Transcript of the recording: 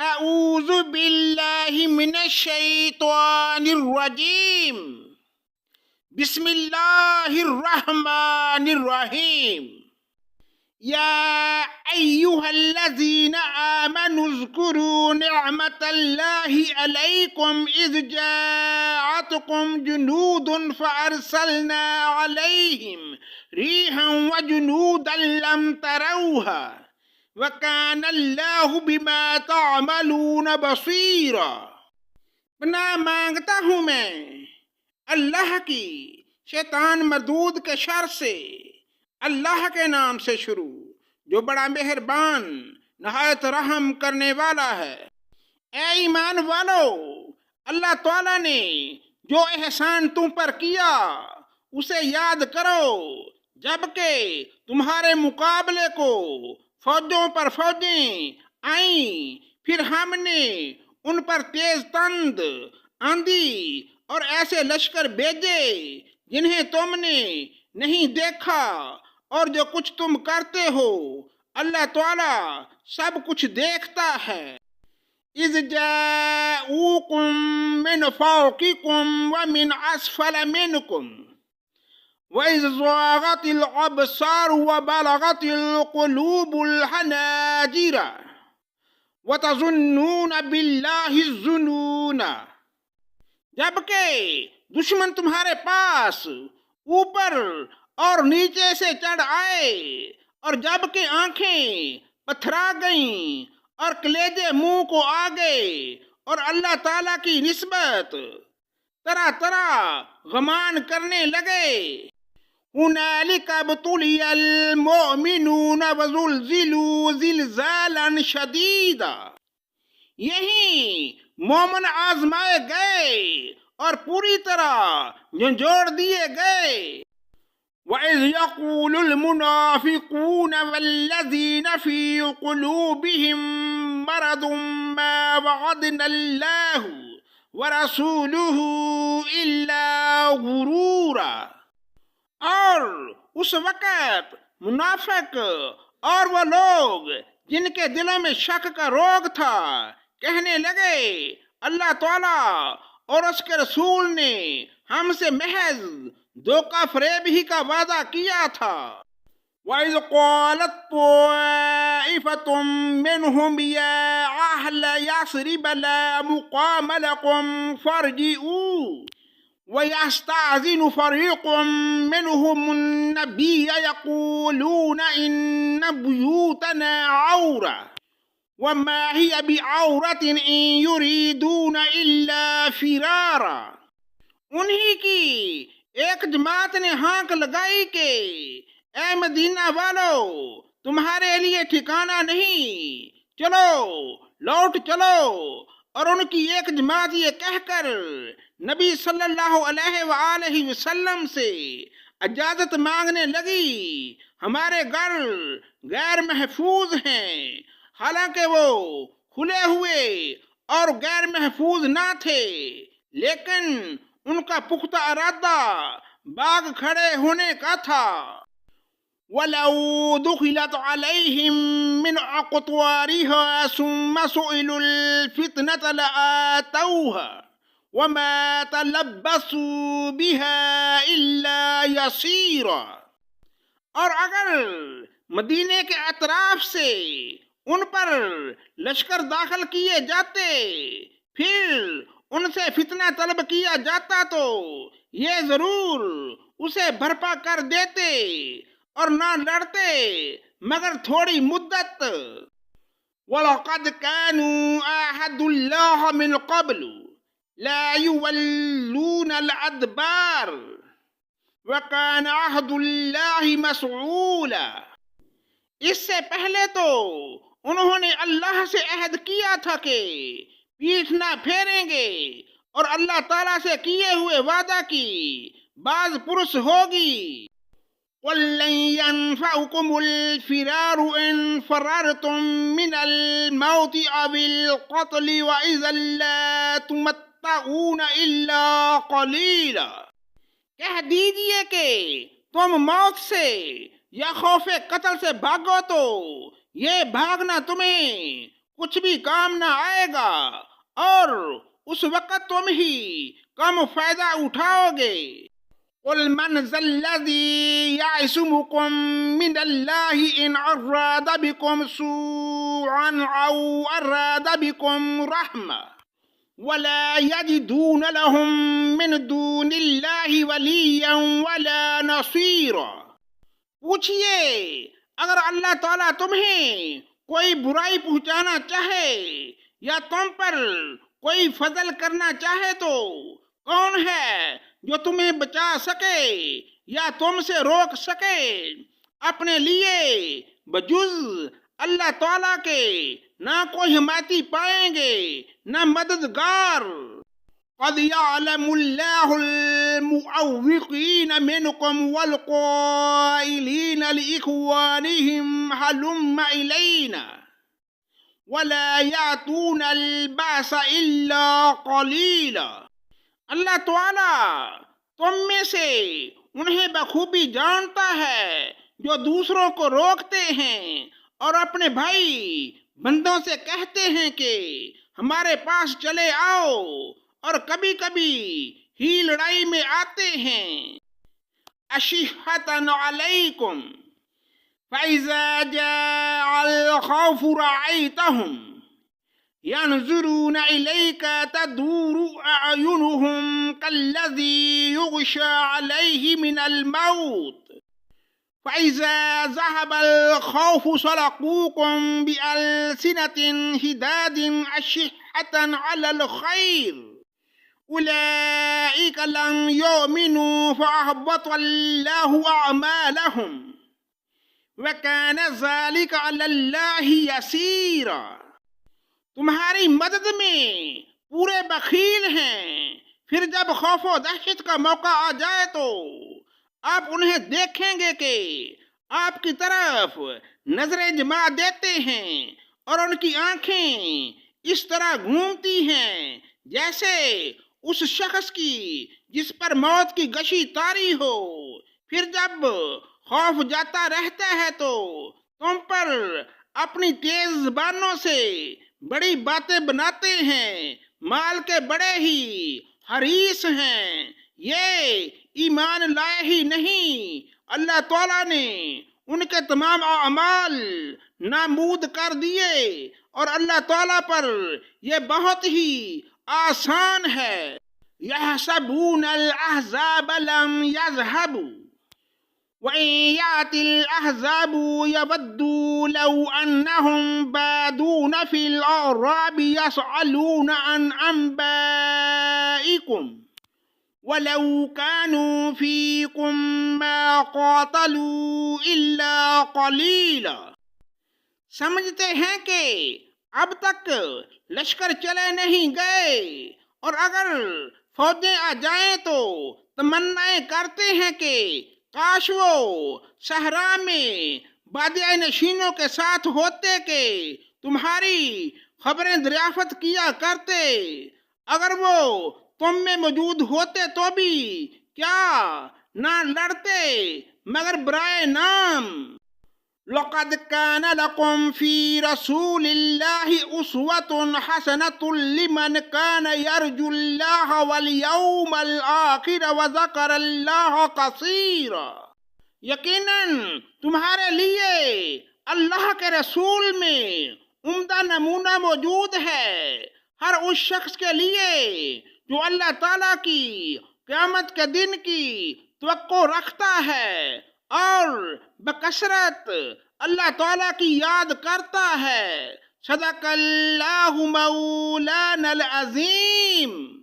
اعوذ باللہ من الشیطان الرجیم بسم اللہ الرحمن الرحیم یا ایہا الذین آمنوا اذکروا نعمت اللہ علیکم اذ جاءتکم جنود فارسلنا علیہم ریحا وجنودا لم تروها وَكَانَ اللَّهُ بِمَا تَعْمَلُونَ بَصِيرًا۔ پناہ مانگتا ہوں میں اللہ کی شیطان مردود کے شر سے، اللہ کے نام سے شروع جو بڑا مہربان نہایت رحم کرنے والا ہے۔ اے ایمان والو، اللہ تعالیٰ نے جو احسان تم پر کیا اسے یاد کرو، جبکہ تمہارے مقابلے کو فوجوں پر فوجیں آئیں، پھر ہم نے ان پر تیز تند آندھی اور ایسے لشکر بھیجے جنہیں تم نے نہیں دیکھا، اور جو کچھ تم کرتے ہو اللہ تعالیٰ سب کچھ دیکھتا ہے۔ اذ جاءوکم من فوقکم ومن اسفل منکم وَإِذْ زَاغَتِ الْأَبْصَارُ وَبَلَغَتِ الْقُلُوبُ الْحَنَاجِرَ وَتَظُنُّونَ بِاللَّهِ الظُّنُونَ۔ جبکہ دشمن تمہارے پاس اوپر اور نیچے سے چڑھ آئے، اور جبکہ آنکھیں پتھرا گئیں اور کلیجے منہ کو آ گئے، اور اللہ تعالیٰ کی نسبت طرح طرح گمان کرنے لگے۔ هنالك ابتلي المؤمنون وزلزلوا زلزالا شديدا۔ یہیں مومن آزمائے گئے اور پوری طرح جھنجھوڑ دیے گئے۔ وَإِذْ يَقُولُ الْمُنَافِقُونَ وَالَّذِينَ فِي قُلُوبِهِم مَّرَضٌ مَّا وَعَدْنَا اللَّهُ وَرَسُولُهُ إِلَّا غُرُورًا۔ اور اس وقت منافق اور وہ لوگ جن کے دلوں میں شک کا روگ تھا کہنے لگے، اللہ تعالیٰ اور اس کے رسول نے ہم سے محض دھوکہ فریب ہی کا وعدہ کیا تھا۔ وَإِذْ قَالَتْ طَائِفَةٌ مِّنْهُمْ يَا أَهْلَ يَثْرِبَ لَا مُقَامَ لَكُمْ فَارْجِعُوا وَيَسْتَأْذِنُ فَرِيقٌ مِّنْهُمُ النَّبِيَّ يَقُولُونَ إِنَّ بُيُوتَنَا عَوْرَةٌ وَمَا هِيَ بِعَوْرَةٍ إِن يُرِيدُونَ إِلَّا فِرَارًا۔ انہی کی ایک جماعت نے ہانک لگائی کہ اے مدینہ والو، تمہارے لیے ٹھکانہ نہیں، چلو لوٹ چلو۔ اور ان کی ایک جماعت یہ کہہ کر نبی صلی اللہ علیہ وآلہ وسلم سے اجازت مانگنے لگی، ہمارے گھر غیر محفوظ ہیں، حالانکہ وہ کھلے ہوئے اور غیر محفوظ نہ تھے، لیکن ان کا پختہ ارادہ باغ کھڑے ہونے کا تھا۔ وَلَوْ دُخِلَتْ عَلَيْهِمْ مِنْ أَقْطَارِهَا ثُمَّ سُئِلُوا الْفِتْنَةَ لَآتَوْهَا وَمَا تَلَبَّثُوا بِهَا إِلَّا يَسِيرًا۔ اور اگر مدینے کے اطراف سے ان پر لشکر داخل کیے جاتے، پھر ان سے فتنہ طلب کیا جاتا تو یہ ضرور اسے بھرپا کر دیتے اور نہ لڑتے مگر تھوڑی مدت۔ وَلَقَدْ كَانُوا عَاهَدُوا اللَّهَ مِنْ قَبْلُ لَا يُوَلُّونَ الْأَدْبَارَ وَكَانَ عَهْدُ اللَّهِ مَسْئُولًا۔ اس سے پہلے تو انہوں نے اللہ سے عہد کیا تھا کہ پیٹھ نہ پھیریں گے، اور اللہ تعالیٰ سے کیے ہوئے وعدہ کی باز پرس ہوگی۔ قُل لَّن يَنفَعُكُمُ الْفِرَارُ إِن فَرَرْتُم مِّنَ الْمَوْتِ أَوِ الْقَتْلِ وَإِذًا لَّا تُمَتَّعُونَ إِلَّا قَلِيلًا۔ کہہ دیجئے کہ تم موت سے یا خوف قتل سے بھاگو تو یہ بھاگنا تمہیں کچھ بھی کام نہ آئے گا اور اس وقت تم ہی کم فائدہ اٹھاؤ گے۔ قل من ذا الذي يعصمكم من الله إن أراد بكم سوءا أو أراد بكم رحمة ولا يجدون لهم من دون الله وليا ولا نصيرا۔ پوچھئے اگر اللہ تعالیٰ تمہیں کوئی برائی پہنچانا چاہے یا تم پر کوئی فضل کرنا چاہے تو کون ہے جو تمہیں بچا سکے یا تم سے روک سکے؟ اپنے لیے بجز اللہ تعالیٰ کے نہ کوئی حمایتی پائیں گے نہ مددگار۔ قد يعلم الله المعوقين منكم والقائلين لإخوانهم هلم إلينا ولا يأتون البأس إلا قليلا۔ اللہ تعالیٰ تم میں سے انہیں بخوبی جانتا ہے جو دوسروں کو روکتے ہیں اور اپنے بھائی بندوں سے کہتے ہیں کہ ہمارے پاس چلے آؤ، اور کبھی کبھی ہی لڑائی میں آتے ہیں۔ اشحۃ علیکم فإذا جاء الخوف رأيتهم ينظرون إليك تدور أعينهم كالذي يغشى عليه من الموت فإذا ذهب الخوف سلقوكم بألسنة حداد أشحة على الخير أولئك لم يؤمنوا فأحبط الله أعمالهم وكان ذلك على الله يسيرا۔ تمہاری مدد میں پورے بخیل ہیں، پھر جب خوف و دہشت کا موقع آ جائے تو آپ انہیں دیکھیں گے کہ آپ کی طرف نظریں جما دیتے ہیں اور ان کی آنکھیں اس طرح گھومتی ہیں جیسے اس شخص کی جس پر موت کی گشی طاری ہو۔ پھر جب خوف جاتا رہتا ہے تو تم پر اپنی تیز زبانوں سے بڑی باتیں بناتے ہیں، مال کے بڑے ہی حریص ہیں، یہ ایمان لائے ہی نہیں، اللہ تعالیٰ نے ان کے تمام اعمال نامود کر دیے اور اللہ تعالیٰ پر یہ بہت ہی آسان ہے۔ يحسبون الأحزاب لم يذهبوا وإن يأتي الأحزاب يودوا لو أنهم بادون في الأعراب يسألون عن أنبائكم ولو كانوا فيكم ما قاتلوا إلا قليلا۔ سمجھتے ہیں کہ اب تک لشکر چلے نہیں گئے، اور اگر فوجیں آ جائیں تو تمنائیں کرتے ہیں کہ کاش وہ صحرا میں بادیہ نشینوں کے ساتھ ہوتے کہ تمہاری خبریں دریافت کیا کرتے، اگر وہ تم میں موجود ہوتے تو بھی کیا نہ لڑتے مگر برائے نام۔ لقد كان لكم في رسول الله أسوة حسنة لمن كان يرجو الله واليوم الآخر وذكر الله كثيرا۔ یقیناً تمہارے لیے اللہ کے رسول میں عمدہ نمونہ موجود ہے، ہر اس شخص کے لیے جو اللہ تعالیٰ کی قیامت کے دن کی توقع رکھتا ہے اور بکثرت اللہ تعالیٰ کی یاد کرتا ہے۔ صدق اللہ مولانا العظیم۔